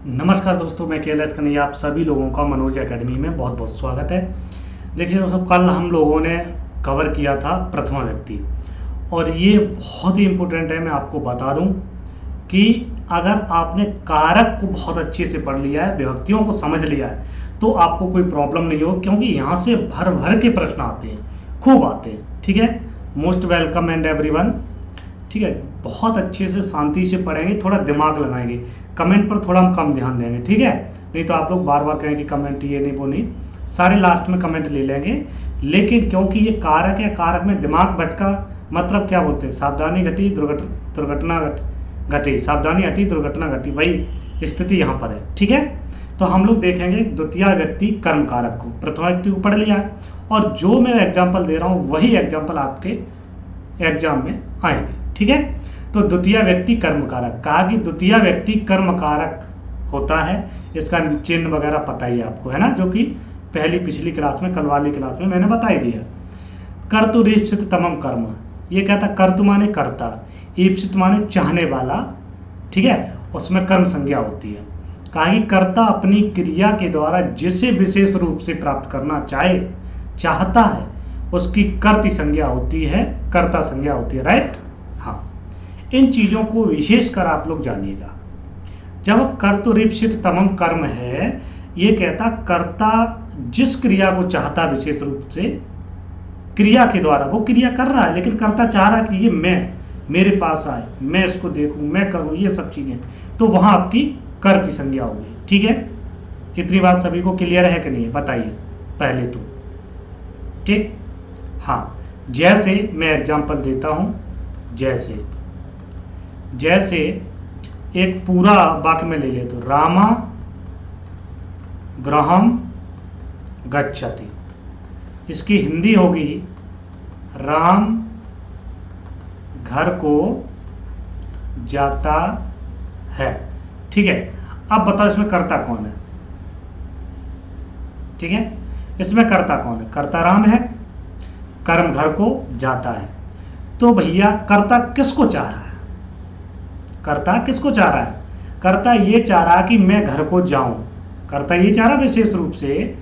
नमस्कार दोस्तों, मैं केएलएस कन्हैया, आप सभी लोगों का मनोज एकेडमी में बहुत बहुत स्वागत है। देखिए दोस्तों, कल हम लोगों ने कवर किया था प्रथमा व्यक्ति, और ये बहुत ही इम्पोर्टेंट है। मैं आपको बता दूं कि अगर आपने कारक को बहुत अच्छे से पढ़ लिया है, विभक्तियों को समझ लिया है, तो आपको कोई प्रॉब्लम नहीं हो, क्योंकि यहाँ से भर भर के प्रश्न आते हैं, खूब आते हैं। ठीक है, मोस्ट वेलकम एंड एवरीवन। ठीक है, बहुत अच्छे से शांति से पढ़ेंगे, थोड़ा दिमाग लगाएंगे, कमेंट पर थोड़ा हम कम ध्यान देंगे। ठीक है, नहीं तो आप लोग बार बार कहेंगे कि कमेंट ये नहीं वो नहीं, सारे लास्ट में कमेंट ले लेंगे। लेकिन क्योंकि ये कारक है, कारक में दिमाग भटका मतलब क्या बोलते हैं, सावधानी घटी दुर्घटना घटी, सावधानी हटी दुर्घटना घटी, वही स्थिति यहाँ पर है। ठीक है, तो हम लोग देखेंगे द्वितीय व्यक्ति कर्म कारक को, प्रथमा व्यक्ति को पढ़ लिया है, और जो मैं एग्जाम्पल दे रहा हूँ वही एग्जाम्पल आपके एग्जाम में आएंगे। ठीक है, तो द्वितीय व्यक्ति कर्म कारक, कहा कि द्वितीय व्यक्ति कर्म कारक होता है। इसका चिन्ह वगैरह पता ही है आपको, है ना, जो कि पिछली क्लास में, कल वाली क्लास में मैंने बता ही दिया। कर्तु ईप्सित तमम कर्म, ये कहता कर्तु माने कर्ता, ईप्सित माने चाहने वाला। ठीक है, उसमें कर्म संज्ञा होती है। कहा कि कर्ता अपनी क्रिया के द्वारा जिसे विशेष रूप से प्राप्त करना चाहता है, उसकी कर्ती संज्ञा होती है, कर्ता संज्ञा होती है। राइट, हाँ, इन चीजों को विशेष कर आप लोग जानिएगा। जब कर्तुरीप्सित तमम कर्म है, ये कहता कर्ता जिस क्रिया को चाहता विशेष रूप से, क्रिया के द्वारा वो क्रिया कर रहा है, लेकिन कर्ता चाह रहा है कि ये मेरे पास आए, मैं इसको देखूं, मैं करूं, ये सब चीजें, तो वहां आपकी कर्ती संज्ञा होगी। ठीक है, इतनी बात सभी को क्लियर है कि नहीं है, बताइए पहले तो। ठीक, हाँ, जैसे मैं एग्जांपल देता हूं, जैसे एक पूरा वाक्य में ले ले तो रामा गृहम गच्छति, इसकी हिंदी होगी राम घर को जाता है। ठीक है, अब बताओ इसमें कर्ता कौन है। ठीक है, इसमें कर्ता कौन है, कर्ता राम है, कर्म घर को जाता है। तो भैया कर्ता किसको चाह रहा है, कर्ता किसको चाह रहा है, कर्ता ये चाह रहा कि मैं घर को जाऊं, कर्ता ये चाह रहा विशेष रूप से,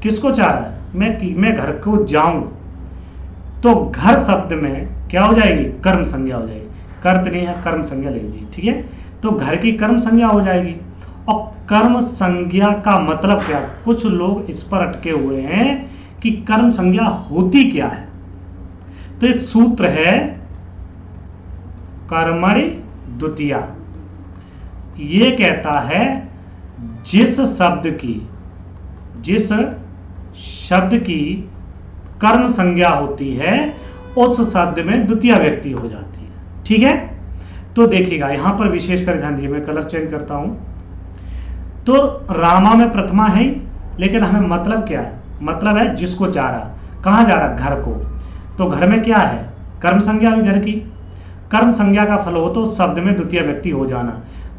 किसको चाह रहा है, मैं घर को जाऊं। तो घर शब्द में क्या हो जाएगी, कर्म संज्ञा हो जाएगी, कर्त नहीं है, कर्म संज्ञा ले लीजिए। ठीक है, तो घर की कर्म संज्ञा हो जाएगी। और कर्म संज्ञा का मतलब क्या, कुछ लोग इस पर अटके हुए हैं कि कर्म संज्ञा होती क्या है। तो एक सूत्र है कर्मणि द्वितीया, ये कहता है जिस शब्द की कर्म संज्ञा होती है, उस शब्द में द्वितीय व्यक्ति हो जाती है। ठीक है, तो देखिएगा यहां पर विशेषकर ध्यान दिए, मैं कलर चेंज करता हूं। तो रामा में प्रथमा है, लेकिन हमें मतलब क्या है, मतलब है जिसको चाह रहा, कहां जा रहा, घर को। तो घर में क्या है, कर्म संज्ञा हुई घर की, कर्म संज्ञा का फल हो तो शब्द में द्वितीय व्यक्ति हो जाना।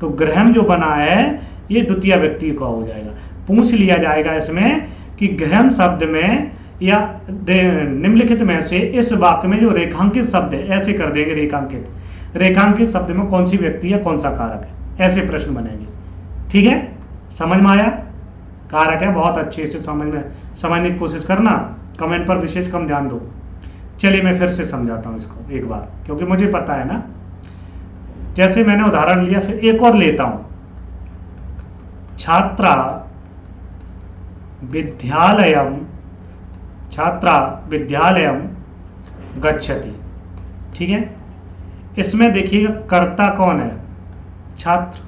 तो गृहम जो बना है ये द्वितीय व्यक्ति का हो जाएगा। पूछ लिया जाएगा इसमें कि गृहम शब्द में या निम्नलिखित में से इस वाक्य में जो रेखांकित शब्द है, ऐसे कर देंगे, रेखांकित शब्द में कौन सी व्यक्ति है, कौन सा कारक है, ऐसे प्रश्न बनेंगे। ठीक है, समझ में आया, कारक है, बहुत अच्छे से समझने की कोशिश करना, कमेंट पर विशेष कम ध्यान दो। चलिए मैं फिर से समझाता हूं इसको एक बार, क्योंकि मुझे पता है ना। जैसे मैंने उदाहरण लिया, फिर एक और लेता हूं, छात्रा विद्यालयम गच्छति। ठीक है, इसमें देखिएगा कर्ता कौन है, छात्र,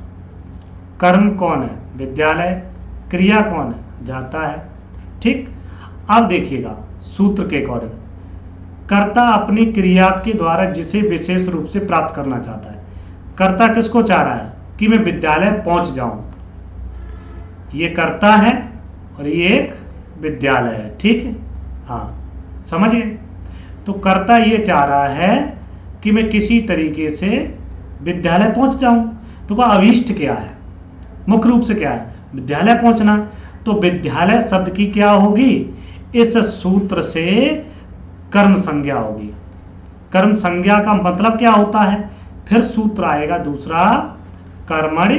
कर्म कौन है, विद्यालय, क्रिया कौन है, जाता है। ठीक, अब देखिएगा सूत्र के अकॉर्डिंग, कर्ता अपनी क्रिया के द्वारा जिसे विशेष रूप से प्राप्त करना चाहता है। कर्ता किसको चाह रहा है कि मैं विद्यालय पहुंच जाऊं, ये कर्ता है और ये एक विद्यालय है। ठीक है, हाँ, समझिए। तो कर्ता ये चाह रहा है कि मैं किसी तरीके से विद्यालय पहुंच जाऊं। तो का अभीष्ट क्या है, मुख्य रूप से क्या है, विद्यालय पहुंचना। तो विद्यालय शब्द की क्या होगी, इस सूत्र से कर्म संज्ञा होगी। कर्म संज्ञा का मतलब क्या होता है, फिर सूत्र आएगा दूसरा, कर्मणि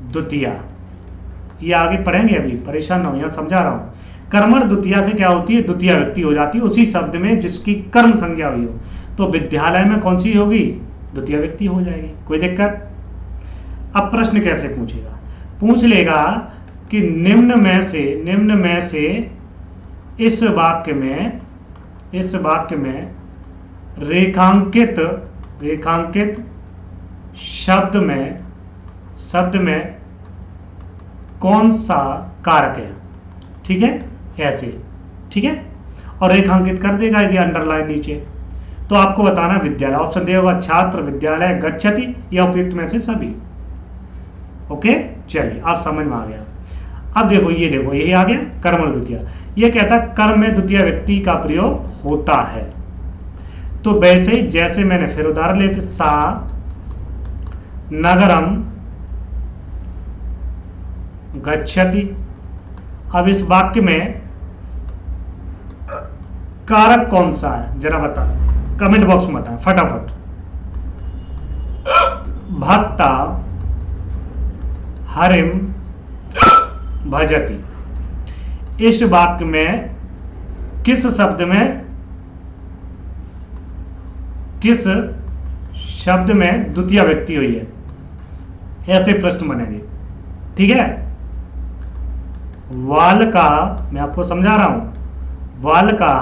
द्वितीया। ये आगे पढ़ेंगे, अभी परेशान ना हो, यहाँ समझा रहा हूँ। कर्मण द्वितीया से क्या होती है, द्वितीय व्यक्ति हो जाती है उसी शब्द में जिसकी कर्म संज्ञा हुई हो। तो विद्यालय में कौन सी होगी, द्वितीय व्यक्ति हो जाएगी, कोई दिक्कत। अब प्रश्न कैसे पूछेगा, पूछ लेगा कि निम्न में से इस वाक्य में रेखांकित शब्द में कौन सा कारक है, ठीक है, ऐसे, ठीक है, और रेखांकित कर देगा यदि अंडरलाइन नीचे। तो आपको बताना विद्यालय, ऑप्शन देगा छात्र विद्यालय गच्छति या उपयुक्त में से सभी। ओके, चलिए आप समझ में आ गया। अब देखो यही आ गया कर्मण द्वितीय। ये कहता है कर्म में द्वितीय व्यक्ति का प्रयोग होता है। तो वैसे जैसे मैंने फिर उदाहरण लेते, सा नगरम गच्छति। अब इस वाक्य में कारक कौन सा है जरा बता, कमेंट बॉक्स में बताएं फटाफट। भक्ता हरिम भजति। इस वाक्य में किस शब्द में द्वितीय व्यक्ति हुई है, ऐसे प्रश्न बनेंगे, ठीक है। वालका, मैं आपको समझा रहा हूं, वालका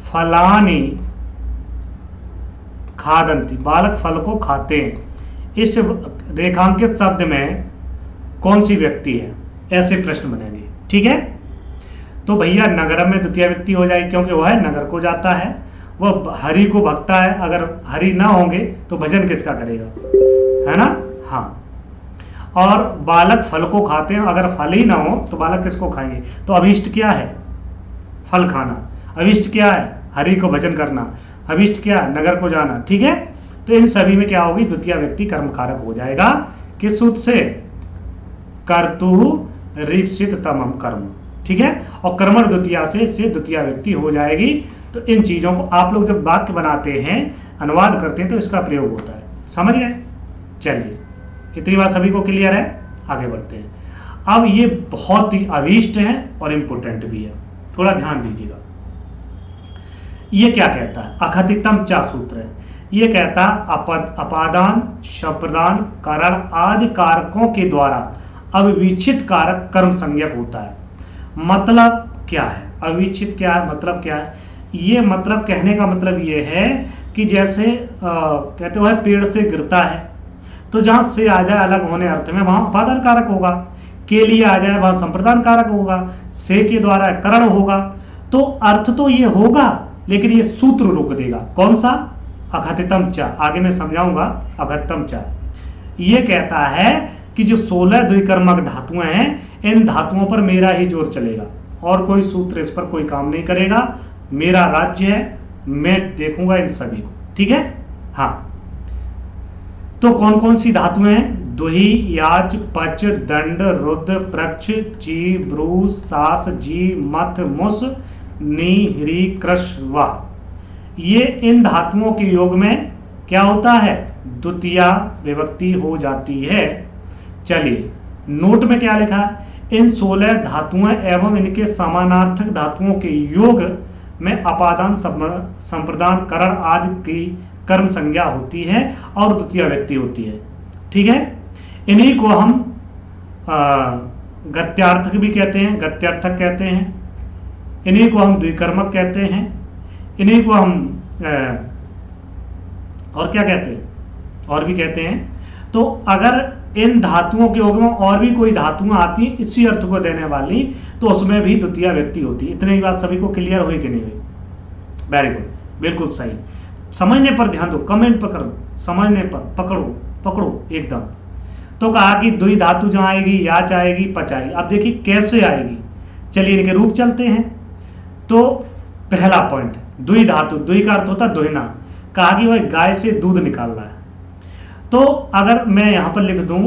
फलानी खादंती, बालक फल को खाते हैं। इस रेखांकित शब्द में कौन सी व्यक्ति है, ऐसे प्रश्न बनेंगे, ठीक है। तो भैया नगर में द्वितीय व्यक्ति हो जाएगी क्योंकि वह नगर को जाता है, वह हरि को भक्ता है। अगर हरि ना होंगे तो भजन किसका करेगा, है ना। हाँ, और बालक फल को खाते हैं, अगर फल ही ना हो तो बालक किसको खाएंगे। तो अभिष्ट क्या है, फल खाना। अभिष्ट क्या है, हरि को भजन करना। अभिष्ट क्या है, नगर को जाना, ठीक है। तो इन सभी में क्या होगी, द्वितीय व्यक्ति कर्म कारक हो जाएगा। किस सूत्र से, कर्तु रीप्सित तमम कर्म, ठीक है। और कर्मण द्वितीया से द्वितीय व्यक्ति हो जाएगी। तो इन चीजों को आप लोग जब वाक्य बनाते हैं, अनुवाद करते हैं, तो इसका प्रयोग होता है, समझ गए। चलिए, इतनी बात सभी को क्लियर है, आगे बढ़ते हैं। अब ये बहुत ही अभीष्ट है और इंपोर्टेंट भी है, थोड़ा ध्यान दीजिएगा। ये क्या कहता है, अखतितम चा सूत्र है। ये कहता अपादान, शप्रदान, करण आदि कारकों के द्वारा अविच्छित कारक कर्म संज्ञक होता है। मतलब क्या है, अविच्छित क्या है, मतलब क्या है। ये मतलब कहने का मतलब ये है कि जैसे कहते हुए पेड़ से गिरता है, तो जहां से आ जाए अलग होने अर्थ में वहां अपादान कारक होगा, के लिए आ जाए वहां संप्रदान कारक होगा, से के द्वारा करण होगा। तो अर्थ तो ये होगा, लेकिन ये सूत्र रोक देगा। कौन सा, अघतितम च, आगे मैं समझाऊंगा। अघतम च ये कहता है कि जो 16 द्विकर्मक धातुएं हैं, इन धातुओं पर मेरा ही जोर चलेगा और कोई सूत्र इस पर कोई काम नहीं करेगा। मेरा राज्य है, मैं देखूंगा इन सभी को, ठीक है। हाँ, तो कौन कौन सी धातुएं हैं, दुही, याच, पच, दंड, रुद्र, प्रक्ष, ची, ब्रू, सास, जी, मथ, मुस, नी, ह्री, कृष, वाह। ये इन धातुओं के योग में क्या होता है, द्वितीया विभक्ति हो जाती है। चलिए, नोट में क्या लिखा है, इन 16 धातुएं एवं इनके समानार्थक धातुओं के योग में अपादान, संप्रदान, करण आदि की कर्म संज्ञा होती है और द्वितीय व्यक्ति होती है, ठीक है। इन्हीं को हम गत्यार्थक भी कहते हैं, गत्यर्थक कहते हैं। इन्हीं को हम द्विकर्मक कहते हैं। इन्हीं को हम और क्या कहते हैं, और भी कहते हैं। तो अगर इन धातुओं के योग में और भी कोई धातुएं आती हैं इसी अर्थ को देने वाली, तो उसमें भी द्वितीय व्यक्ति होती है। इतनी बात सभी को क्लियर हुई कि नहीं हुई, वेरी गुड, बिल्कुल सही। समझने पर ध्यान दो, कमेंट पर करो, समझने पर पकड़ो एकदम। तो कहा कि द्वि धातु जहां आएगी, याच आएगी, पच आएगी। अब देखिए कैसे आएगी, चलिए इनके रूप चलते हैं। तो पहला पॉइंट, द्वि धातु, द्वि का अर्थ होता है दुहिना। कहा कि वह गाय से दूध निकालना है। तो अगर मैं यहां पर लिख दूं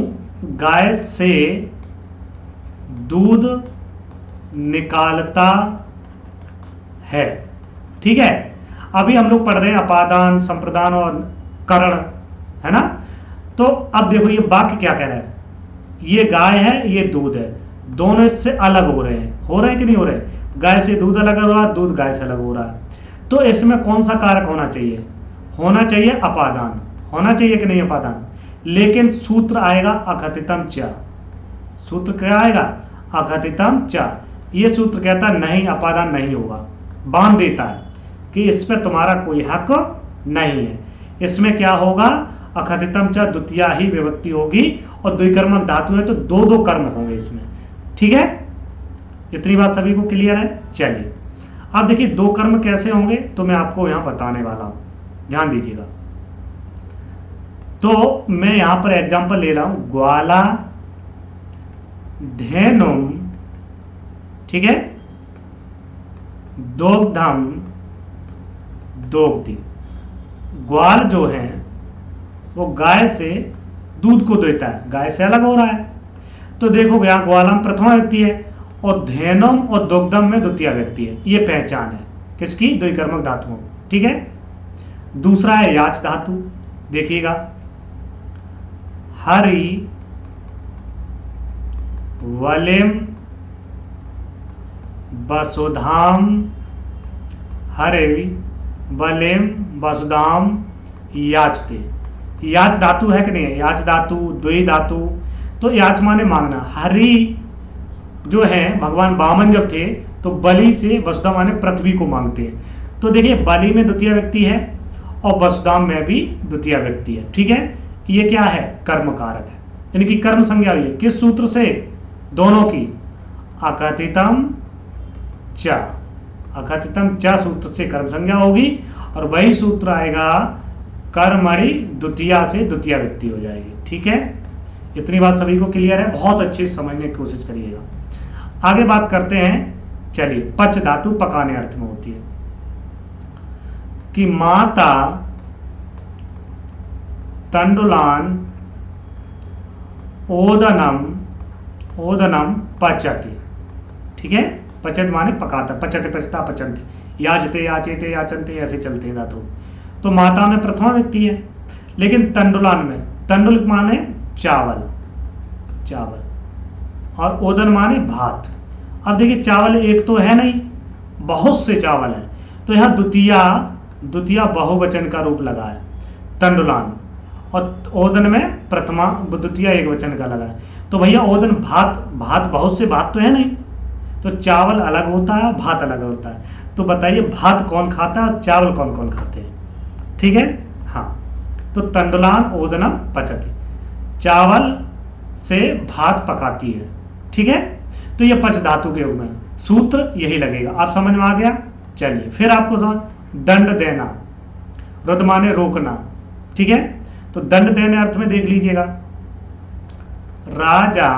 गाय से दूध निकालता है, ठीक है। अभी हम लोग पढ़ रहे हैं अपादान, संप्रदान और करण, है ना। तो अब देखो ये वाक्य क्या कह रहा है, ये गाय है, ये दूध है, दोनों इससे अलग हो रहे हैं कि नहीं हो रहे? गाय से दूध अलग हो रहा है, दूध गाय से अलग हो रहा है। तो इसमें कौन सा कारक होना चाहिए? होना चाहिए अपादान, होना चाहिए कि नहीं अपादान? लेकिन सूत्र आएगा अकथितम च। सूत्र क्या आएगा? अकथितम च। ये सूत्र कहता है नहीं, अपादान नहीं होगा, बांध देता है कि इस पर तुम्हारा कोई हक नहीं है। इसमें क्या होगा? अकथितम च द्वितीया ही विभक्ति होगी और द्विकर्मक धातु है तो दो दो कर्म होंगे इसमें। ठीक है, इतनी बात सभी को क्लियर है? चलिए अब देखिए दो कर्म कैसे होंगे तो मैं आपको यहां बताने वाला हूं, ध्यान दीजिएगा। तो मैं यहां पर एग्जांपल ले रहा हूं, ग्वाला धेनुम, ठीक है, दोग्धम दोग्धी। ग्वाल जो है वो गाय से दूध को देता है, गाय से अलग हो रहा है। तो देखो यहां ग्वालम प्रथमा व्यक्ति है और धेनुम और दुग्धम में द्वितीय व्यक्ति है। ये पहचान है किसकी? द्विकर्मक धातुओं। ठीक है, दूसरा है याच धातु, देखिएगा, हरि वलिम वसुधाम, हरि वलिम वसुधाम याचते। याच धातु है कि नहीं है? याच धातु, द्वि धातु। तो याच माने मांगना। हरि जो है भगवान वामन जब थे तो बलि से वसुधा माने पृथ्वी को मांगते हैं। तो देखिए बलि में द्वितीय व्यक्ति है और वसुधा में भी द्वितीय व्यक्ति है। ठीक है, ये क्या है? कर्म कारक है, यानी कि कर्म संज्ञा हुई है। किस सूत्र से? दोनों की, अकथितम च, अकथितम च सूत्र से कर्म संज्ञा होगी और वही सूत्र आएगा कर्मणि द्वितीया से द्वितीय व्यक्ति हो जाएगी। ठीक है, इतनी बात सभी को क्लियर है? बहुत अच्छे से समझने की कोशिश करिएगा। आगे बात करते हैं, चलिए। पच धातु पकाने अर्थ में होती है कि माता तंडुलान ओदनम, ओदनम पचति। ठीक है, पचत माने पकाता, पचते पचता पचनते, याचते याचेते याचनते, ऐसे चलते हैं धातु। तो माता में प्रथमा व्यक्ति है, लेकिन तंडुलान में, तंडुल माने चावल, चावल, और ओदन माने भात। अब देखिए चावल एक तो है नहीं, बहुत से चावल हैं, तो यहां द्वितीया, द्वितीया बहुवचन का रूप लगा है तंडुलान, और ओदन में प्रथमा द्वितीया एक वचन का लगा है। तो भैया ओदन भात, भात बहुत से भात तो है नहीं, तो चावल अलग होता है, भात अलग होता है। तो बताइए भात कौन खाता है और चावल कौन कौन खाते हैं? ठीक है, हाँ। तो तंडुलान ओदनम पचति, चावल से भात पकाती है। ठीक है, तो ये पच धातु के योग में सूत्र यही लगेगा। आप समझ में आ गया? चलिए फिर आपको समझ, दंड देना, रुद माने रोकना। ठीक है, तो दंड देने अर्थ में देख लीजिएगा, राजा,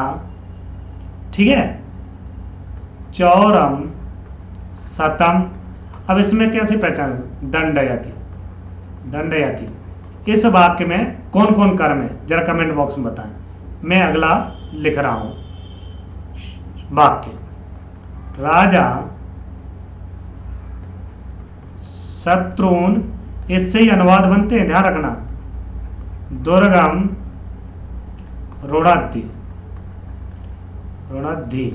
ठीक है, चौरम सतम। अब इसमें कैसे पहचान? दंडयति, दंडयति। इस वाक्य में कौन कौन कर्म है जरा कमेंट बॉक्स में बताएं। मैं अगला लिख रहा हूं वाक्य, राजा शत्रुन, इससे ही अनुवाद बनते हैं, ध्यान रखना, दुर्गम रुणद्धि, रुणद्धि।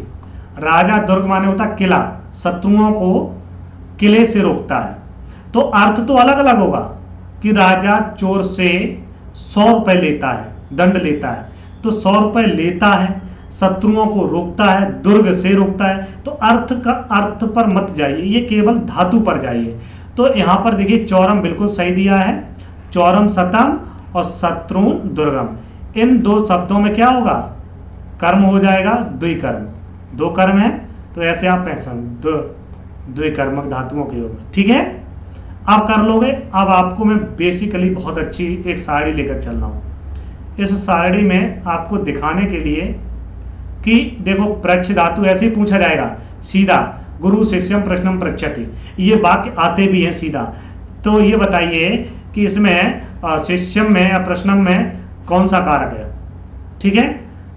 राजा दुर्ग माने होता किला, शत्रुओं को किले से रोकता है। तो अर्थ तो अलग अलग होगा कि राजा चोर से 100 रुपए लेता है, दंड लेता है, तो 100 रुपए लेता है, शत्रुओं को रोकता है, दुर्ग से रोकता है। तो अर्थ का, अर्थ पर मत जाइए, ये केवल धातु पर जाइए। तो यहां पर देखिए चौरम बिल्कुल सही दिया है, चौरम सतम और शत्रुन दुर्गम। इन दो शब्दों में क्या होगा? कर्म हो जाएगा द्विकर्म, दो कर्म है, तो ऐसे आप पहचान द्विकर्मक धातुओं के योग में। ठीक है, आप कर लोगे। अब आपको मैं बेसिकली बहुत अच्छी एक सारणी लेकर चल रहा हूँ। इस सारणी में आपको दिखाने के लिए कि देखो प्रच्छ धातु ऐसे ही पूछा जाएगा सीधा, गुरु शिष्यम प्रश्नम पृच्छति, ये वाक्य आते भी हैं सीधा। तो ये बताइए कि इसमें शिष्यम में या प्रश्नम में कौन सा कारक है? ठीक है,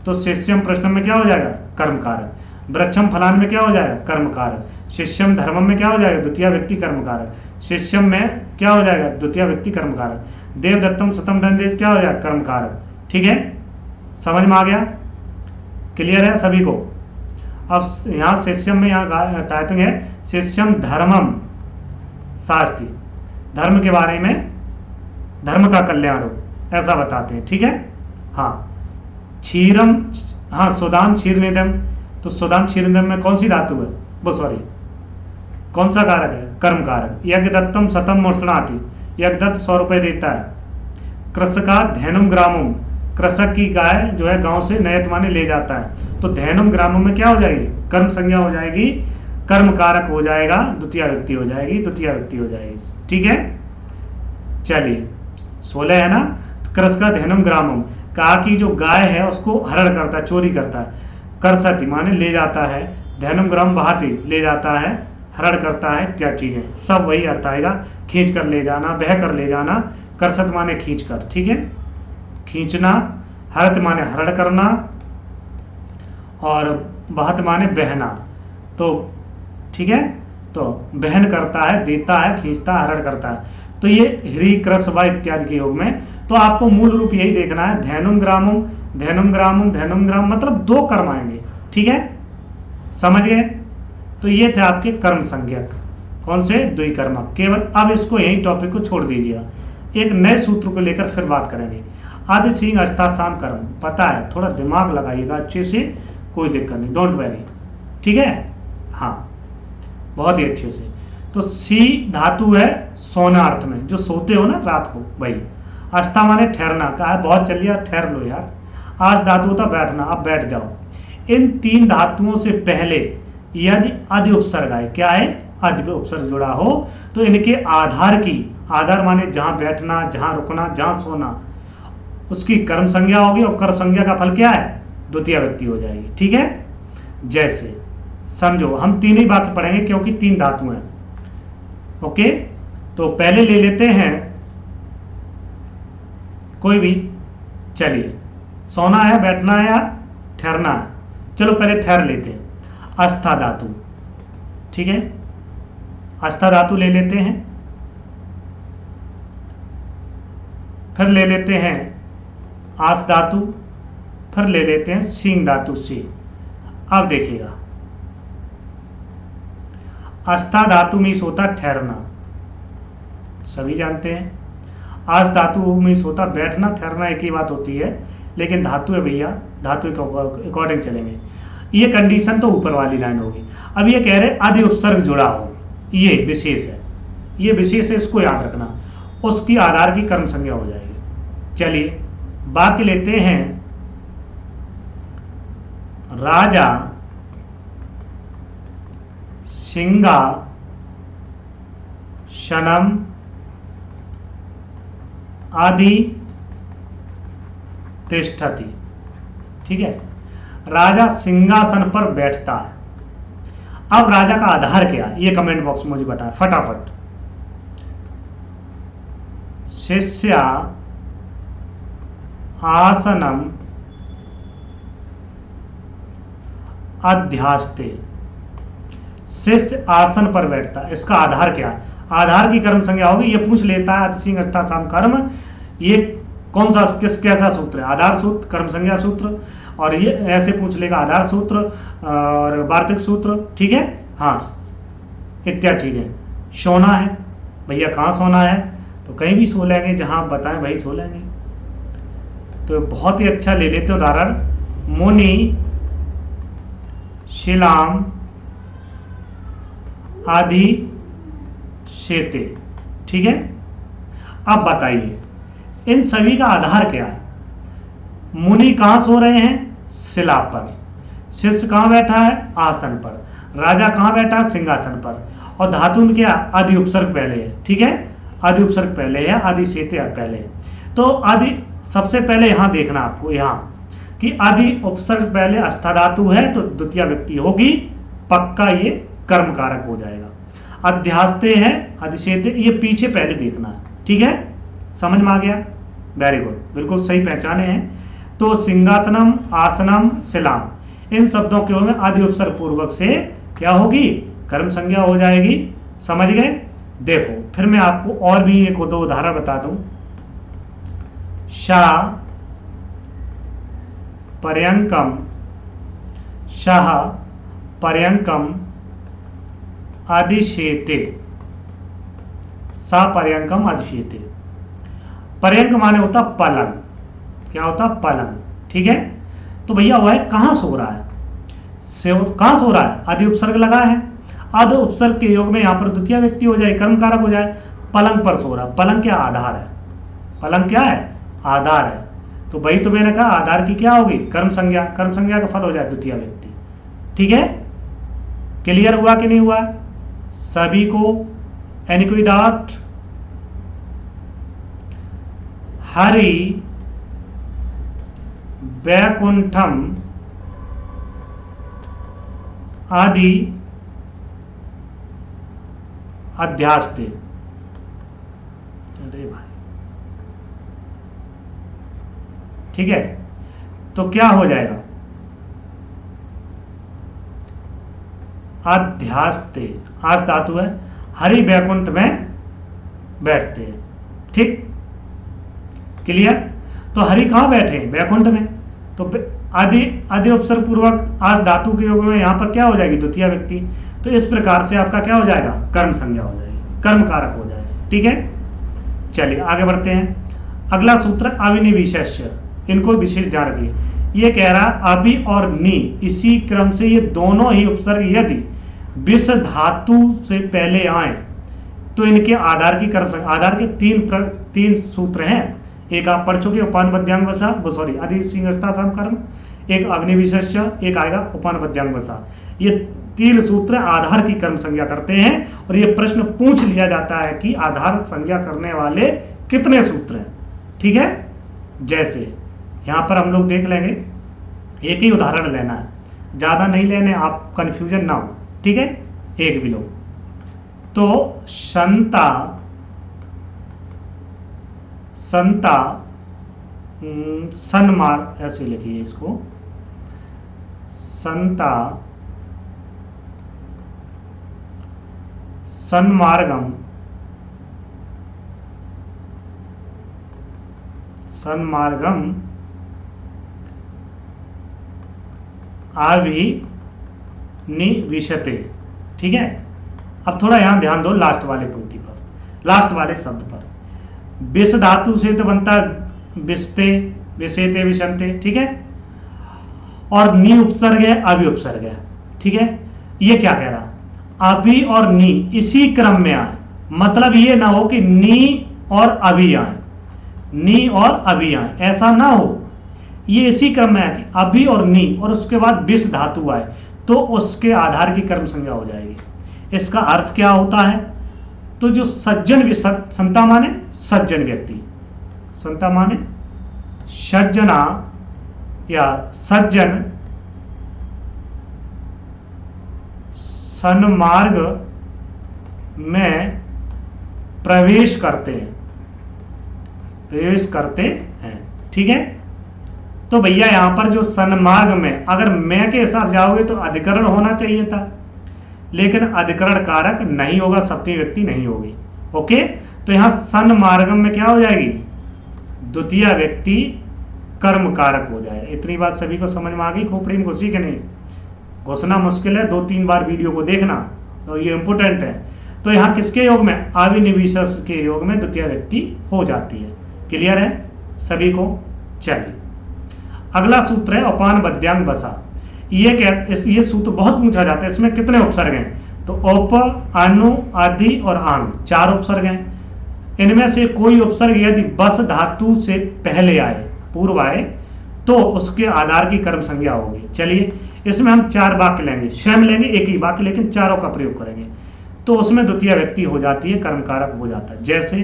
तो शिष्यम प्रश्नम में क्या हो जाएगा? कर्म कारक। वृक्षम फलान में क्या हो जाएगा? कर्म कारक। शिष्यम धर्मम में क्या हो जाएगा? द्वितीय व्यक्ति कर्म कारक। शिष्यम में क्या हो जाएगा? द्वितीय व्यक्ति कर्म कारक। देवदत्तम सतम दंडे क्या हो जाएगा? कर्म कारक। ठीक है, समझ में आ गया? क्लियर है सभी को? अब यहाँ शिष्यम में यहाँ टाइपिंग है शिष्यम धर्मम शास्ति, धर्म के बारे में, धर्म का कल्याण हो ऐसा बताते हैं, ठीक है। हाँ क्षीरम, हाँ सुदाम क्षीरनिधम, तो सुदाम क्षीरनिधम में कौन सी धातु है, वो सॉरी कौन सा कारक है, कर्म कारक। यज्ञदत्तम शतम मूर्षणाति, यज्ञदत्त 100 रुपये देता है। कृषका धैनुम ग्रामम, कृषक की गाय जो है गांव से नयत माने ले जाता है, तो धैनुम ग्रामम में क्या हो जाएगी, कर्म संज्ञा हो जाएगी, कर्म कारक हो जाएगा, द्वितीय व्यक्ति हो जाएगी, द्वितीय व्यक्ति हो जाएगी, ठीक है। चलिए 16 है ना, कृषका धैनुम ग्रामम, कहा कि जो गाय है उसको हरण करता है, चोरी करता है, करसति माने ले जाता है, धैनुम ग्राम बहाती ले जाता है, हरण करता है, इत्यादि चीजें सब वही अर्थ आएगा, खींच कर ले जाना, बह कर ले जाना, करसत माने खींच कर, ठीक है, खींचना, हरत माने हरण करना, और बहत माने बहना, तो ठीक है, तो बहन करता है, देता है, खींचता है, हरण करता है, तो ये ह्री कृष व इत्यादि के योग में। तो आपको मूल रूप यही देखना है, धैनुम ग्रामम, धैनुम ग्रामम, धैनुम ग्राम मतलब 2 कर्म आएंगे, ठीक है, समझ गए। तो ये थे आपके कर्म संज्ञक, कौन से, द्विकर्मक। केवल अब इसको यही टॉपिक को छोड़ दीजिएगा, एक नए सूत्र को लेकर फिर बात करेंगे। आदि सिंह अस्तासाम कर्म, पता है, थोड़ा दिमाग लगाइएगा अच्छे से, कोई दिक्कत नहीं, डोंट वेरी, ठीक है। हाँ बहुत ही अच्छे से। तो सी धातु है सोना अर्थ में, जो सोते हो ना रात को, भाई। अस्ता माने ठहरना, कहा है बहुत चलिए ठहर लो यार। आज धातु होता बैठना, अब बैठ जाओ। इन 3 धातुओं से पहले यदि आदि उपसर्ग आए, क्या है, आदि उपसर्ग जुड़ा हो, तो इनके आधार की, आधार माने जहां बैठना, जहां रुकना, जहां सोना, उसकी कर्म संज्ञा होगी, और कर्म संज्ञा का फल क्या है, द्वितीय व्यक्ति हो जाएगी, ठीक है। जैसे समझो, हम 3 ही वाक्य पढ़ेंगे क्योंकि 3 धातु हैं, ओके। तो पहले ले लेते हैं कोई भी, चलिए सोना है, बैठना है या ठहरना है, चलो पहले ठहर लेते हैं। अस्था धातु, ठीक है, अस्था धातु ले लेते हैं, फिर ले लेते हैं आस धातु, फिर ले लेते हैं सींग धातु से। अब देखिएगा, अस्था धातु में होता ठहरना, सभी जानते हैं। आस धातु में होता बैठना, ठहरना एक ही बात होती है, लेकिन धातु है भैया, धातु के अकॉर्डिंग चलेंगे। ये कंडीशन तो ऊपर वाली लाइन होगी। अब ये कह रहे आदि उपसर्ग जुड़ा हो, ये विशेष है, ये विशेष है, इसको याद रखना, उसकी आधार की कर्म संज्ञा हो जाएगी। चलिए वाक्य लेते हैं, राजा सिंगा शनम आदि तिष्ठति, ठीक है, राजा सिंहासन पर बैठता है। अब राजा का आधार क्या है, ये कमेंट बॉक्स में मुझे बताएं फटाफट। शिष्य आसनम अध्यास्ते, शिष्य आसन पर बैठता है, इसका आधार क्या है, आधार की कर्म संज्ञा होगी, ये पूछ लेता है अतिसिंह अर्थासाम कर्म, ये कौन सा कैसा सूत्र है, आधार सूत्र, कर्म संज्ञा सूत्र, और ये ऐसे पूछ लेगा आधार सूत्र और वार्तिक सूत्र, ठीक है। हाँ इत्यादि चीजें। सोना है भैया, कहाँ सोना है, तो कहीं भी सो लेंगे, जहां आप बताएं वही सो लेंगे। तो बहुत ही अच्छा ले लेते उदाहरण, मुनि शिलाम आदि शेते, ठीक है। अब बताइए इन सभी का आधार क्या है, मुनि कहां सो रहे हैं, शिला पर, शिष्य कहां बैठा है, आसन पर, राजा कहां बैठा है, सिंहासन पर, और धातु में क्या, आदि उपसर्ग पहले है, ठीक है, आदि उपसर्ग पहले है, आदि शेते पहले है। तो आदि सबसे पहले यहां देखना आपको, यहां कि आदि उपसर्ग पहले अस्था धातु है तो द्वितीय व्यक्ति होगी, पक्का ये कर्म कारक हो जाएगा। अध्यास्ते है, अधिशेते, ये पीछे पहले देखना है, ठीक है, समझ में आ गया, वेरी गुड, बिल्कुल सही पहचाने हैं। तो सिंहासनम, आसनम, शिलाम, इन शब्दों के में आदि उपसर्ग पूर्वक से क्या होगी, कर्म संज्ञा हो जाएगी, समझ गए। देखो फिर मैं आपको और भी 1-2 उदाहरण बता दूं। शा पर्यंकम सह पर्यंकम अधिशेते, सा पर्यंकम अधिशेते। पर्यंक माने होता पलंग, क्या होता पलंग, ठीक है। तो भैया वह कहां सो रहा है, कहां सो रहा है, आदि उपसर्ग लगा है, आदि उपसर्ग के योग में यहां पर द्वितीय व्यक्ति हो जाए, कर्म कारक हो जाए, पलंग पर सो रहा। पलंग क्या आधार है, पलंग क्या है आधार है। तो भाई तो मैंने कहा आधार की क्या होगी कर्म संज्ञा, कर्म संज्ञा का फल हो जाए द्वितीय व्यक्ति, ठीक है। क्लियर हुआ कि नहीं हुआ सभी को, एनी कोई डाउट। हरि वैकुंठम आदि अध्यास्ते, अरे भाई ठीक है। तो क्या हो जाएगा अध्यास्ते, आस धातु है, हरि वैकुंठ में बैठते हैं, ठीक क्लियर। तो हरि कहां बैठे हैं वैकुंठ में, तो आदि उपसर्ग पूर्वक आस धातु के योग में यहां पर क्या हो जाएगी द्वितीय व्यक्ति। तो इस प्रकार से आपका क्या हो जाएगा कर्म संज्ञा हो जाएगी, कर्म कारक हो जाएगा, ठीक है। चलिए आगे बढ़ते हैं। अगला सूत्र अविनिविशेष्य, इनको विशेष ध्यान रखिए। ये कह रहा अभि और नी इसी क्रम से ये दोनों ही उपसर्ग यदि विष धातु से पहले आए तो इनके आधार की कर्म, आधार के तीन सूत्र हैं। एक आप पढ़ चुके उपान वसा, सॉरी अधिसिंहस्था कर्म, एक अग्निविशेष्य, एक आएगा उपान वसा। ये तीन सूत्र आधार की कर्म संज्ञा करते हैं और ये प्रश्न पूछ लिया जाता है कि आधार संज्ञा करने वाले कितने सूत्र हैं, ठीक है। जैसे यहां पर हम लोग देख लेंगे, एक ही उदाहरण लेना है, ज्यादा नहीं लेने, आप कंफ्यूजन ना हो, ठीक है। एक भी लो तो संता, संता सन्मार्ग, ऐसे लिखिए इसको, संता सन्मार्गम, सन्मार्गम अविनिविशते, ठीक है। अब थोड़ा यहां ध्यान दो लास्ट वाले पंक्ति पर, लास्ट वाले शब्द पर। विष धातु से तो बनता विषते, विषेते, विषंते, ठीक है। और नी उपसर्ग है, अभि उपसर्ग है, ठीक है। ये क्या कह रहा अभि और नी इसी क्रम में आए, मतलब ये ना हो कि नी और अभि आए, नी और अभि आए, ऐसा ना हो। ये इसी क्रम में आए कि अभि और नी और उसके बाद विष धातु आए तो उसके आधार की कर्म संज्ञा हो जाएगी। इसका अर्थ क्या होता है, तो जो सज्जन, संता माने सज्जन व्यक्ति, संता माने सज्जना या सज्जन सन्मार्ग में प्रवेश करते हैं, प्रवेश करते हैं, ठीक है। तो भैया यहां पर जो सन्मार्ग में, अगर मैं के हिसाब जाओगे तो अधिकरण होना चाहिए था, लेकिन अधिकरण कारक नहीं होगा, सप्तमी व्यक्ति नहीं होगी, ओके। तो यहां सन्मार्गम में क्या हो जाएगी द्वितीय व्यक्ति कर्म कारक हो जाए। इतनी बात सभी को समझ में आ गई, खोपड़ी में घुसी कि नहीं, घुसना मुश्किल है, 2-3 बार वीडियो को देखना, तो ये इंपोर्टेंट है। तो यहाँ किसके योग में अविनिविशेष के योग में द्वितीय व्यक्ति हो जाती है। क्लियर है सभी को। चलिए अगला सूत्र है उपान बद्यांग बसा। ये सूत्र बहुत पूछा जाता है, इसमें कितने उपसर्ग हैं, तो उप, अनु, आदि और आंग, 4 उपसर्ग हैं। इनमें से कोई उपसर्ग यदि बस धातु से पहले आए, पूर्व आए, तो उसके आधार की कर्म संज्ञा होगी। चलिए इसमें हम 4 वाक्य लेंगे, स्वयं लेंगे एक ही वाक्य, लेकिन चारों का प्रयोग करेंगे, तो उसमें द्वितीय व्यक्ति हो जाती है, कर्म कारक हो जाता है। जैसे,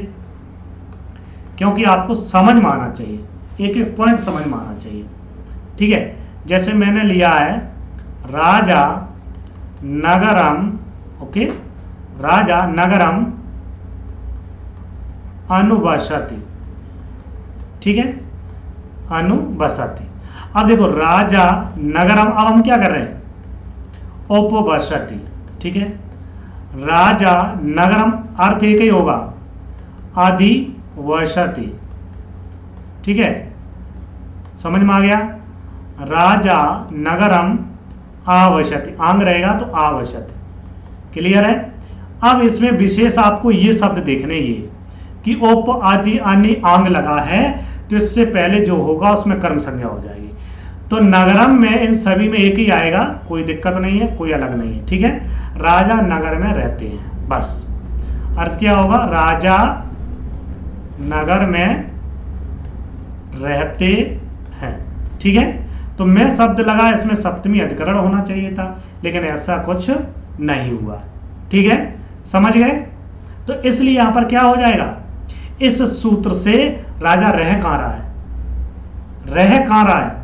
क्योंकि आपको समझ में आना चाहिए, एक एक पॉइंट समझ में आना चाहिए, ठीक है। जैसे मैंने लिया है राजा नगरम, ओके, राजा नगरम अनुवसति, ठीक है, अनुवसति। अब देखो राजा नगरम, अब हम क्या कर रहे हैं उपवसति, ठीक है। राजा नगरम अर्थ एक ही होगा अधिवसति, ठीक है, समझ में आ गया। राजा नगरम आवश्यति, आंग रहेगा तो आवश्यति। क्लियर है। अब इसमें विशेष आपको ये शब्द देखने ये कि ओप आदि अन्य आंग लगा है तो इससे पहले जो होगा उसमें कर्म संज्ञा हो जाएगी। तो नगरम में इन सभी में एक ही आएगा, कोई दिक्कत नहीं है, कोई अलग नहीं है। ठीक है, राजा नगर में रहते हैं, बस अर्थ क्या होगा, राजा नगर में रहते हैं। ठीक है, तो मैं शब्द लगा, इसमें सप्तमी अधिकरण होना चाहिए था, लेकिन ऐसा कुछ नहीं हुआ। ठीक है, समझ गए। तो इसलिए यहां पर क्या हो जाएगा, इस सूत्र से राजा रह कहां रहा है, रह कहां रहा है,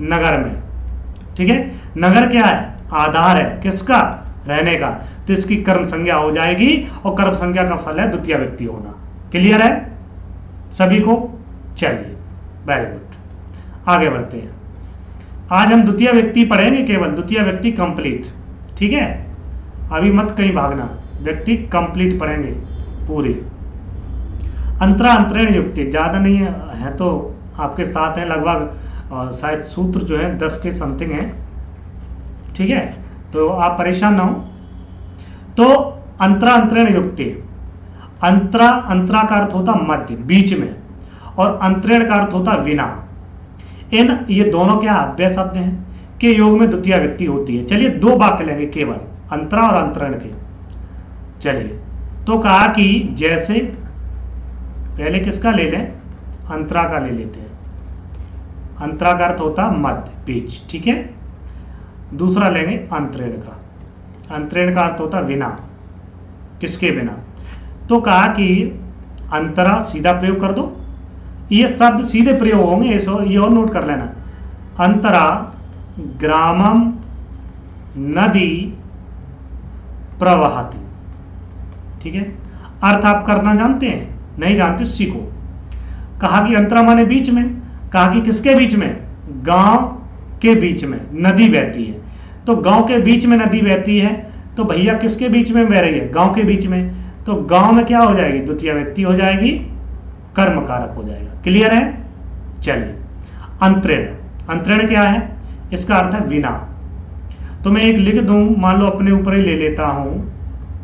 नगर में। ठीक है, नगर क्या है, आधार है किसका, रहने का, तो इसकी कर्म संज्ञा हो जाएगी और कर्म संज्ञा का फल है द्वितीय व्यक्ति होना। क्लियर है सभी को। चलिए वेरी गुड, आगे बढ़ते हैं। आज हम द्वितीय व्यक्ति पढ़ेंगे, केवल द्वितीय व्यक्ति कंप्लीट। ठीक है, अभी मत कहीं भागना, व्यक्ति कंप्लीट पढ़ेंगे पूरी। अंतरा अंतरण युक्ति ज्यादा नहीं है तो आपके साथ है लगभग, शायद सूत्र जो है 10 के समथिंग है। ठीक है, तो आप परेशान ना हो। तो अंतरा अंतरण युक्ति, अंतरा, अंतरा का अर्थ होता मध्य, बीच में, और अंतरण का अर्थ होता विना। इन ये दोनों क्या अव्यय शब्द हैं के योग में द्वितीय व्यक्ति होती है। चलिए दो वाक्य लेंगे केवल अंतरा और अंतरण के। चलिए, तो कहा कि जैसे, पहले किसका ले लें, अंतरा का ले लेते हैं। अंतरा का अर्थ होता मध्य, बीच। ठीक है, दूसरा लेंगे अंतरण का। अंतरण का अर्थ होता बिना, किसके बिना। तो कहा कि अंतरा सीधा प्रयोग कर दो, ये शब्द सीधे प्रयोग होंगे, ये और नोट कर लेना। अंतरा ग्रामम नदी प्रवहति। ठीक है, अर्थ आप करना जानते हैं, नहीं जानते सीखो। कहा कि अंतरा माने बीच में, कहा कि किसके बीच में, गांव के बीच में नदी बहती है। तो गांव के बीच में नदी बहती है, तो भैया किसके बीच में बह रही है, गांव के बीच में। तो गांव में क्या हो जाएगी, द्वितीय व्यक्ति हो जाएगी, कर्म कारक हो जाएगा। क्लियर है। चलिए, अंतरण, अंतरण क्या है, इसका अर्थ है विना। तो मैं एक लिख दूं, मान लो अपने ऊपर ही ले लेता हूं,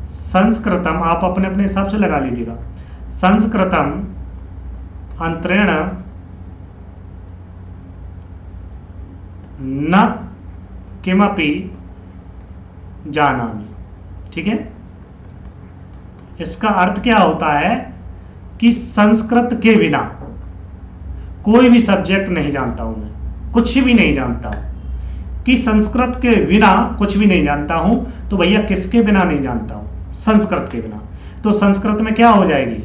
संस्कृतम, आप अपने अपने हिसाब से लगा लीजिएगा। संस्कृतम अंतरेण न किमपि जानामि। ठीक है, इसका अर्थ क्या होता है कि संस्कृत के बिना कोई भी सब्जेक्ट नहीं जानता हूं मैं, कुछ भी नहीं जानता हूं, कि संस्कृत के बिना कुछ भी नहीं जानता हूं। तो भैया किसके बिना नहीं जानता हूं, संस्कृत के बिना। तो संस्कृत में क्या हो जाएगी,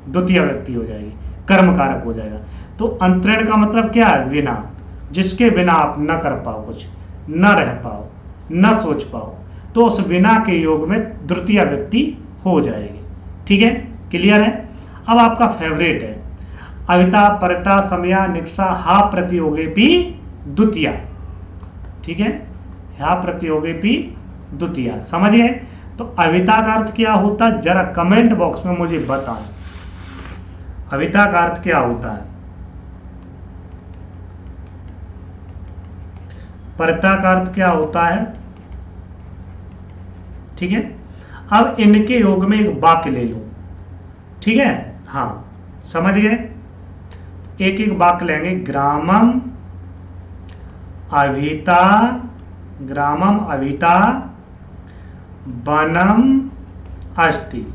द्वितीय व्यक्ति हो जाएगी, कर्म कारक हो जाएगा। तो अंतरण का मतलब क्या है, बिना, जिसके बिना आप न कर पाओ, कुछ न रह पाओ, न सोच पाओ, तो उस बिना के योग में द्वितीय व्यक्ति हो जाएगी। ठीक है, क्लियर है। अब आपका फेवरेट है, अविता परता समया निक्षा हा प्रतियोगे पी द्वितीय। ठीक है, हा प्रतियोगे पी द्वितीय, समझ गए। तो अविता का अर्थ क्या होता है, जरा कमेंट बॉक्स में मुझे बताएं, अविता का अर्थ क्या होता है। परता का अर्थ क्या होता है। ठीक है, अब इनके योग में एक वाक्य ले लो। ठीक है, हाँ समझ गए, एक एक वाक्य लेंगे। ग्रामम अभिता, ग्रामम अभिता वनम अस्ति।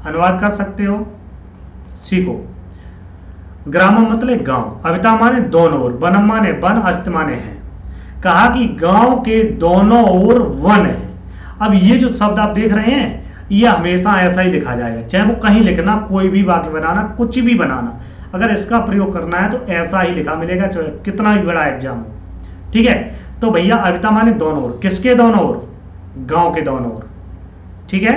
अनुवाद कर सकते हो, सीखो। ग्रामम मतलब गांव, अभिता माने दोनों ओर, वनम माने वन, अस्ति माने है। कहा कि गांव के दोनों ओर वन है। अब ये जो शब्द आप देख रहे हैं, ये हमेशा ऐसा ही लिखा जाएगा, चाहे वो कहीं लिखना, कोई भी वाक्य बनाना, कुछ भी बनाना, अगर इसका प्रयोग करना है तो ऐसा ही लिखा मिलेगा, चाहे कितना भी बड़ा एग्जाम हो। ठीक है, तो भैया अविता माने दोनों ओर, किसके दोनों ओर, गांव के दोनों ओर। ठीक है,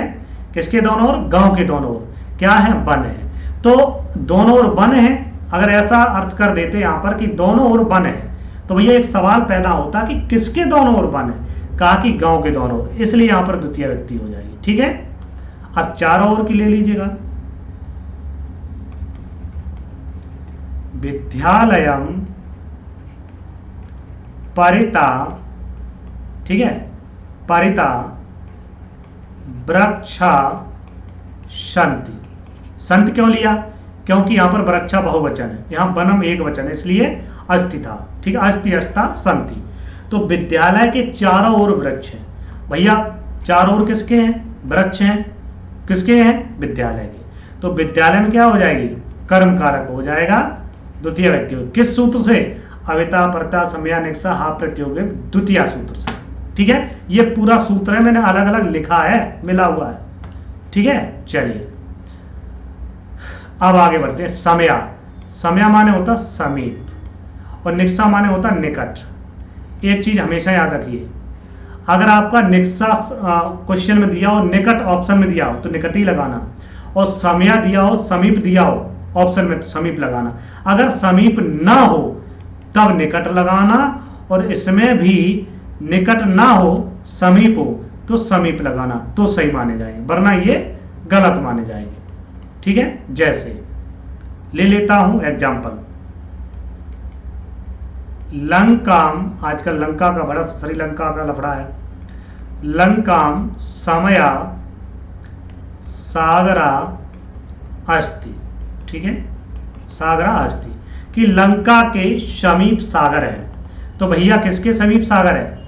किसके दोनों ओर, गांव के दोनों ओर क्या है, वन है। तो दोनों ओर वन है, अगर ऐसा अर्थ कर देते यहां पर कि दोनों ओर वन है, तो भैया एक सवाल पैदा होता कि किसके दोनों ओर वन है। कहा कि गांव के दोनों ओर, इसलिए यहां पर द्वितीय व्यक्ति हो जाएगी। ठीक है, अब चारों ओर की ले लीजिएगा। विद्यालयम परिता, ठीक है, परिता वृक्षा सन्ति। संत क्यों लिया? क्योंकि यहां पर वृक्षा बहुवचन है, यहां वनम एक वचन है, इसलिए अस्ति था, ठीक है, अस्ति अस्ता सन्ति। तो विद्यालय के चारों ओर वृक्ष हैं। भैया चारों ओर किसके हैं? वृक्ष हैं। किसके हैं? विद्यालय के। तो विद्यालय में क्या हो जाएगी? कर्म कारक हो जाएगा, द्वितीय व्यक्ति हो। किस सूत्र से? अविता परता समया निक्सा हा प्रत्योग, द्वितीय सूत्र से, ठीक है। ये पूरा सूत्र है, मैंने अलग अलग लिखा है, मिला हुआ है, ठीक है। चलिए अब आगे बढ़ते हैं। समया, समया माने होता समीप और निक्सा माने होता निकट। एक चीज हमेशा याद रखिए, अगर आपका निक्सा क्वेश्चन में दिया हो, निकट ऑप्शन में दिया हो तो निकट ही लगाना, और समया दिया हो, समीप दिया हो ऑप्शन में तो समीप लगाना। अगर समीप ना हो तब निकट लगाना, और इसमें भी निकट ना हो समीप हो तो समीप लगाना, तो सही माने जाएंगे, वरना ये गलत माने जाएंगे, ठीक है। जैसे ले लेता हूं एग्जाम्पल, लंकाम, आजकल लंका का बड़ा श्रीलंका का लफड़ा है। लंकाम समया सागरा अस्ति, ठीक है, सागरा अस्ति, कि लंका के समीप सागर है। तो भैया किसके समीप सागर है?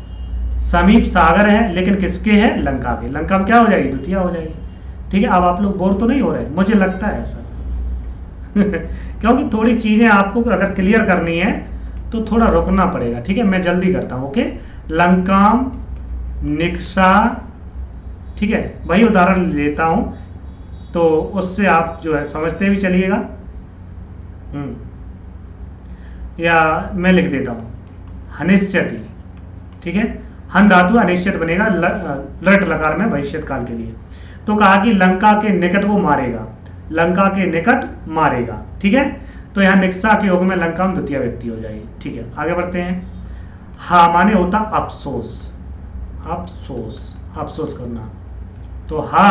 समीप सागर है, लेकिन किसके है? लंका के। लंका में क्या हो जाएगी? द्वितीय हो जाएगी, ठीक है। अब आप लोग बोर तो नहीं हो रहे? मुझे लगता है ऐसा क्योंकि थोड़ी चीजें आपको अगर क्लियर करनी है तो थोड़ा रुकना पड़ेगा, ठीक है। मैं जल्दी करता हूं, ओके। लंकाम निक्सा, ठीक है, वही उदाहरण लेता हूं तो उससे आप जो है समझते भी चलिएगा। या मैं लिख देता हूं हनिश्यति, ठीक है। हन धातु अनिश्चित बनेगा लट लकार में भविष्य काल के लिए। तो कहा कि लंका के निकट वो मारेगा, लंका के निकट मारेगा, ठीक है। तो यहां निक्सा के योग में लंका में द्वितीय व्यक्ति हो जाएगी, ठीक है। आगे बढ़ते हैं। हा माने होता अफसोस, अफसोस, अफसोस करना। तो हा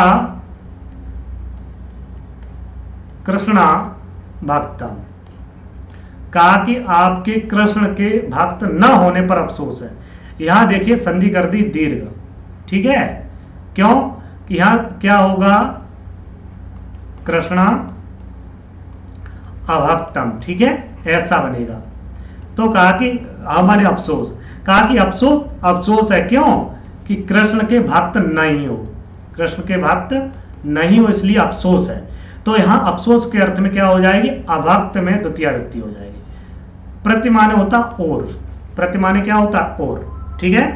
कृष्णा भक्तम, कहा कि आपके कृष्ण के भक्त न होने पर अफसोस है। यहां देखिए संधि कर दी दीर्घ, ठीक है। क्यों? कि यहां क्या होगा? कृष्णा अभक्तम, ठीक है, ऐसा बनेगा। तो कहा कि हमारे अफसोस, कहा कि अफसोस, अफसोस है क्यों? कि कृष्ण के भक्त नहीं हो, कृष्ण के भक्त नहीं हो, इसलिए अफसोस है। तो यहां अफसोस के अर्थ में क्या हो जाएगी? अभक्त में द्वितीय व्यक्ति हो जाएगी। प्रति माने होता और, प्रति माने क्या होता? और, ठीक है।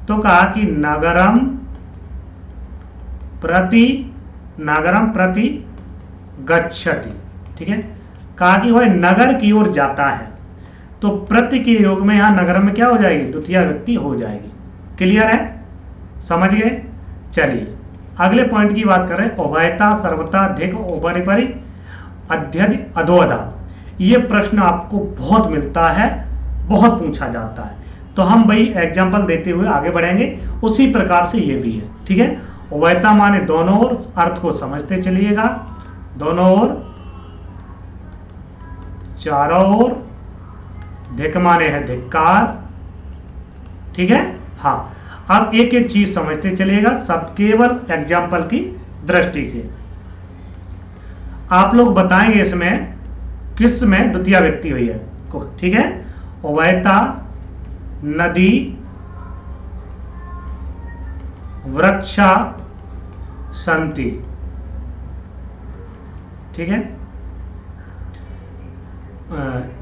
तो कहा कि नगरम प्रति, नगरम प्रति गच्छति, ठीक है। कहा कि वह नगर की ओर जाता है। तो प्रति के योग में यहां नगर में क्या हो जाएगी? द्वितीय व्यक्ति हो जाएगी। क्लियर है? समझ गए? चलिए अगले पॉइंट की बात करें। उभयता, सर्वता, धिक, उपरिपरि, अध्यधिक, अधोअधा। ये प्रश्न आपको बहुत मिलता है, बहुत पूछा जाता है। तो हम भाई एग्जाम्पल देते हुए आगे बढ़ेंगे, उसी प्रकार से ये भी है, ठीक है। उभयता माने दोनों ओर, अर्थ को समझते चलिएगा, दोनों ओर, चारों ओर। धिक माने है धिक्कार, ठीक है। हाँ, अब एक एक चीज समझते चलिएगा, सब केवल एग्जाम्पल की दृष्टि से। आप लोग बताएंगे इसमें किस में द्वितीय व्यक्ति हुई है, ठीक है। उभयता, नदी, वृक्षा सन्ति, ठीक है।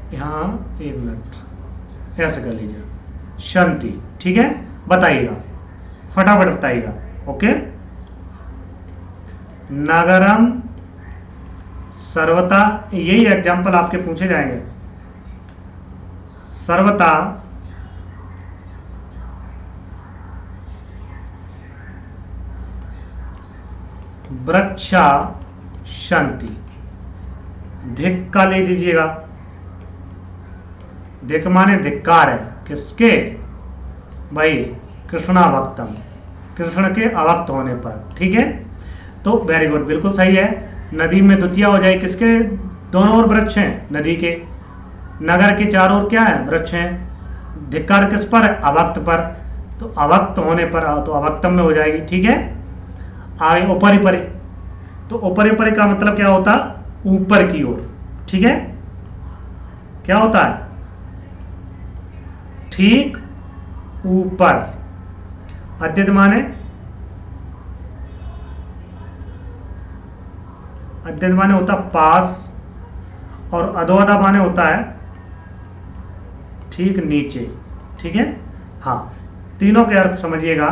यहां एक मिनट ऐसे कर लीजिए, शांति, ठीक है। बताइएगा, फटाफट बताइएगा, ओके। नगरम, सर्वता, यही एग्जाम्पल आपके पूछे जाएंगे। सर्वता, वृक्षा शांति। धिक का ले लीजिएगा, धिक माने धिक्कार है, किसके? भाई कृष्णा भक्तम, कृष्ण के अभक्त होने पर, ठीक है। तो वेरी गुड, बिल्कुल सही है। नदी में द्वितीय हो जाए, किसके? दोनों ओर वृक्ष हैं नदी के, नगर के चारों ओर क्या है? वृक्ष हैं। धिक्कार किस पर है? अवक्त पर। तो अवक्त होने पर तो अवक्तम में हो जाएगी। ठीक है, आगे ऊपरी परे। तो ऊपरी परे का मतलब क्या होता है? ऊपर की ओर। ठीक है, क्या होता है? ठीक ऊपर। अद्यत माने होता पास, और अधोअधा माने होता है ठीक नीचे। ठीक है, हाँ, तीनों के अर्थ समझिएगा।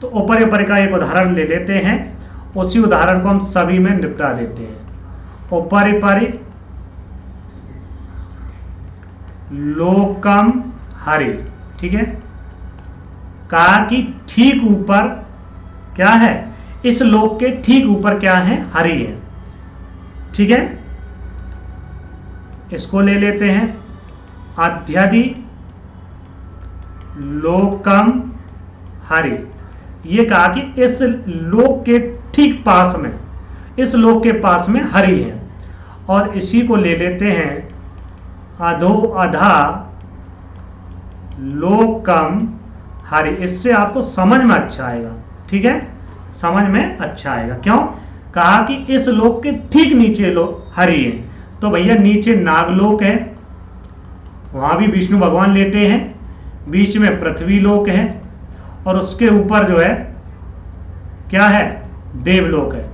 तो ऊपरी ऊपरी का एक उदाहरण ले लेते हैं, उसी उदाहरण को हम सभी में निपटा देते हैं। ऊपरी परी लोकम हरि। ठीक है, कहा कि ठीक ऊपर क्या है? इस लोक के ठीक ऊपर क्या है? हरि है। ठीक है, इसको ले लेते हैं अध्यधि लोकम हरि। ये कहा कि इस लोक के ठीक पास में, इस लोक के पास में हरि है। और इसी को ले लेते हैं अधो अधा लोकम हरि। इससे आपको समझ में अच्छा आएगा। ठीक है, समझ में अच्छा आएगा। क्यों? कहा कि इस लोक के ठीक नीचे हरि है। तो भैया नीचे नागलोक है, वहां भी विष्णु भगवान लेटे हैं, बीच में पृथ्वी लोक है, और उसके ऊपर जो है क्या है? देवलोक है।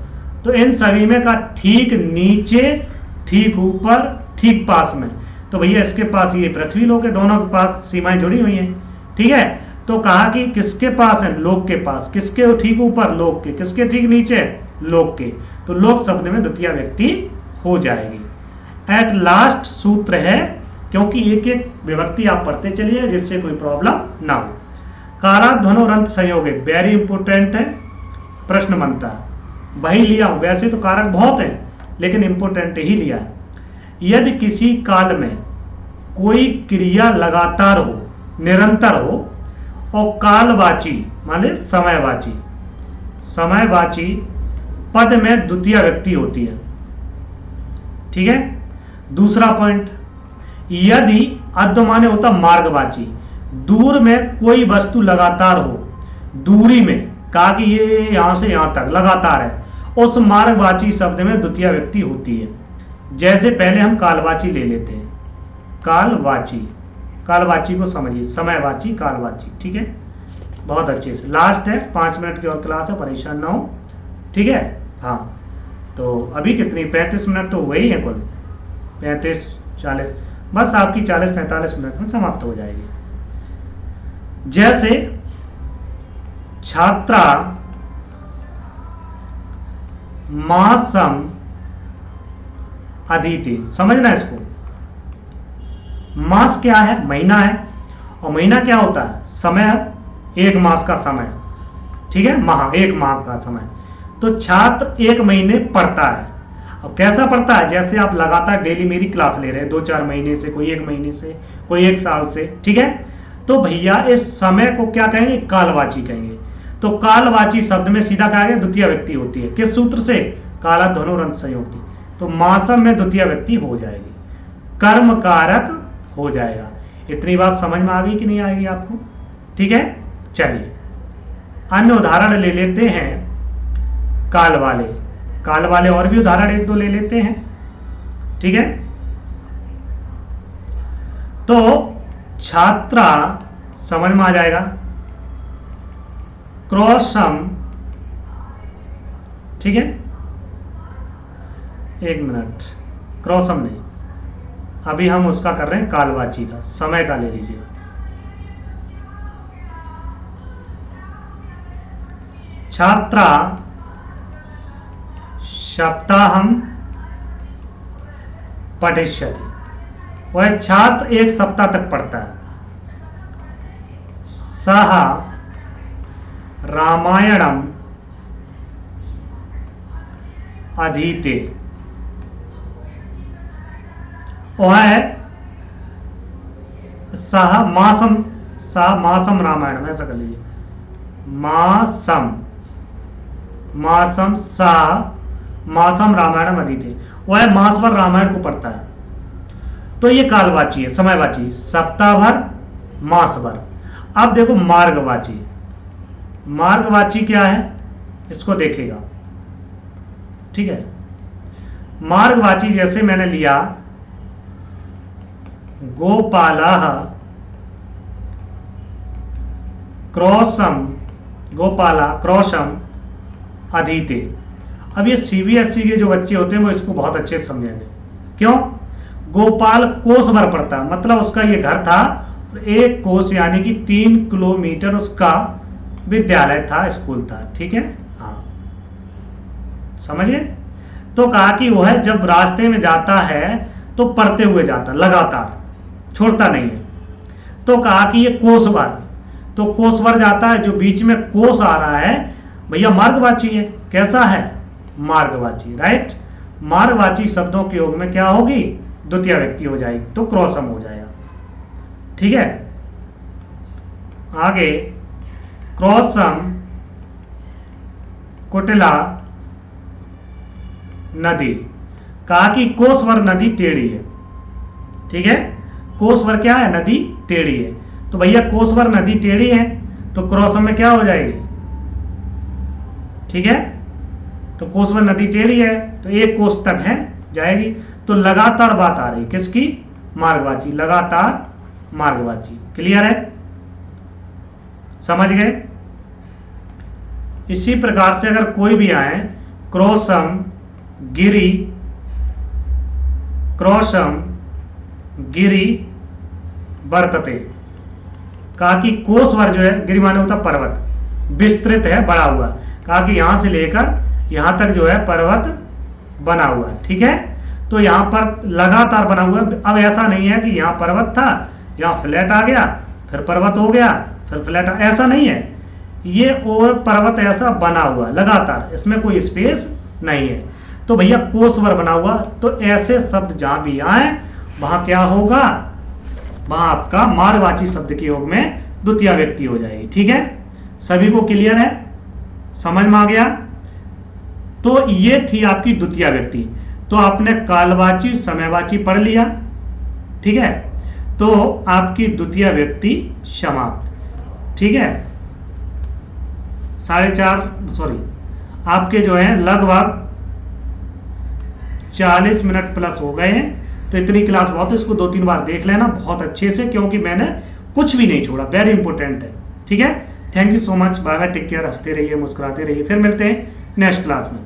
तो इन सभी में का ठीक नीचे, ठीक ऊपर, ठीक पास में। तो भैया इसके पास ये पृथ्वी लोक है, दोनों के पास सीमाएं जुड़ी हुई हैं। ठीक है, तो कहा कि किसके पास है? लोक के पास। किसके ठीक ऊपर? लोक के। किसके ठीक नीचे? लोक के। तो लोक शब्द में द्वितीय व्यक्ति हो जाएगी। एट लास्ट सूत्र है, क्योंकि एक एक विभक्ति आप पढ़ते चलिए जिससे कोई प्रॉब्लम ना हो। कारक ध्वनुरंत संयोग है, वेरी इंपोर्टेंट है, प्रश्न बनता है। वही लिया हूं, वैसे तो कारक बहुत है लेकिन इंपोर्टेंट ही लिया है। यदि किसी काल में कोई क्रिया लगातार हो, निरंतर हो, और कालवाची माने समयवाची, समयवाची पद में द्वितीय व्यक्ति होती है। ठीक है, दूसरा पॉइंट, यदि अद्व माने होता मार्गवाची, दूर में कोई वस्तु लगातार हो, दूरी में, कहा कि ये यहां से यहां तक लगातार है, उस मार्गवाची शब्द में द्वितीय व्यक्ति होती है। जैसे पहले हम कालवाची ले लेते हैं, कालवाची, कालवाची को समझिए, समयवाची, कालवाची। ठीक है, बहुत अच्छे से। लास्ट है, 5 मिनट की और क्लास है, परेशान ना हो। ठीक है, हाँ, तो अभी कितनी 35 मिनट तो हुए ही है कुल, 35 40, बस आपकी 40-45 मिनट में समाप्त हो जाएगी। जैसे छात्रा मासम अदिति, समझना इसको। मास क्या है? महीना है, और महीना क्या होता है? समय, एक मास का समय। ठीक है, माह, एक माह का समय। तो छात्र एक महीने पढ़ता है। अब कैसा पढ़ता है? जैसे आप लगातार डेली मेरी क्लास ले रहे हैं, 2-4 महीने से, कोई 1 महीने से, कोई 1 साल से। ठीक है, तो भैया इस समय को क्या कहेंगे? कालवाची कहेंगे। तो कालवाची शब्द में सीधा कहा द्वितीय व्यक्ति होती है। किस सूत्र से? काला ध्वनुरंत संयोगी। तो मासम में द्वितीय व्यक्ति हो जाएगी, कर्म कारक हो जाएगा। इतनी बात समझ में आ गई कि नहीं आएगी आपको? ठीक है, चलिए अन्य उदाहरण ले लेते हैं। काल वाले, काल वाले और भी उदाहरण 1-2 ले लेते हैं। ठीक है, तो छात्रा समझ में आ जाएगा, क्रॉसम। ठीक है, 1 मिनट, क्रॉसम नहीं, अभी हम उसका कर रहे हैं कालवाची का, समय का ले लीजिए। छात्रा सप्ताहम पठिष्यति, वह छात्र 1 सप्ताह तक पढ़ता है। सह रामायणम अधीते, वह सह मासम, सह मासम रामायणम, ऐसा कर लीजिए, मासम, मासम सह मासम रामायणम अधीते, वह मास भर रामायण को पढ़ता है। तो ये कालवाची है, समयवाची। सप्ताह भर मासवर। अब देखो मार्गवाची, मार्गवाची क्या है इसको देखेगा, ठीक है। मार्गवाची जैसे मैंने लिया गोपालः क्रौशम, गोपाला क्रौशम अधीते। अब ये सीबीएसई के जो बच्चे होते हैं वो इसको बहुत अच्छे से समझेंगे। क्यों? गोपाल कोसवर पड़ता, मतलब उसका ये घर था, एक कोस यानी कि 3 किलोमीटर उसका विद्यालय था, स्कूल था, ठीक है। हाँ समझिए। तो कहा कि वह जब रास्ते में जाता है तो पढ़ते हुए जाता, लगातार छोड़ता नहीं है। तो कहा कि ये कोसवर, तो कोसवर जाता है, जो बीच में कोस आ रहा है भैया मार्गवाची है। कैसा है? मार्गवाची, राइट। मार्गवाची शब्दों के योग में क्या होगी? द्वितीय व्यक्ति हो जाएगी, तो क्रॉसम हो जाएगा, ठीक है। आगे क्रॉसम कुटिला नदी। कहा कि कोसवर नदी टेढ़ी है, ठीक है। कोसवर क्या है? नदी टेढ़ी है। तो भैया कोसवर नदी टेढ़ी है तो क्रॉसम में क्या हो जाएगी? ठीक है, तो कोसवर नदी टेढ़ी है तो एक कोस तक है जाएगी। तो लगातार बात आ रही किसकी? मार्गवाची, लगातार मार्गवाची। क्लियर है? समझ गए? इसी प्रकार से अगर कोई भी आए, क्रौशम गिरी, क्रौशम गिरी वर्तते। कहा कि कोसवर जो है, गिरी माने होता पर्वत, विस्तृत है, बड़ा हुआ। कहा कि यहां से लेकर यहां तक जो है पर्वत बना हुआ है, ठीक है। तो यहां पर लगातार बना हुआ है। अब ऐसा नहीं है कि यहां पर्वत था, यहां फ्लैट आ गया, फिर पर्वत हो गया, फिर फ्लैट, ऐसा नहीं है। ये और पर्वत ऐसा बना हुआ लगातार, इसमें कोई स्पेस नहीं है। तो भैया कोसवर बना हुआ, तो ऐसे शब्द जहां भी आए वहां क्या होगा? वहां आपका मार्गवाची शब्द के योग में द्वितीय व्यक्ति हो जाएगी, ठीक है। सभी को क्लियर है? समझ में आ गया? तो ये थी आपकी द्वितीय व्यक्ति। तो आपने कालवाची समयवाची पढ़ लिया, ठीक है। तो आपकी द्वितीय व्यक्ति समाप्त, ठीक है। 4:30 सॉरी आपके जो है लगभग 40 मिनट प्लस हो गए हैं। तो इतनी क्लास बहुत है, इसको 2-3 बार देख लेना बहुत अच्छे से, क्योंकि मैंने कुछ भी नहीं छोड़ा, वेरी इंपॉर्टेंट है, ठीक है। Thank you so much, bye bye, take care, हंसते रहिए, मुस्कुराते रहिए, फिर मिलते हैं नेक्स्ट क्लास में।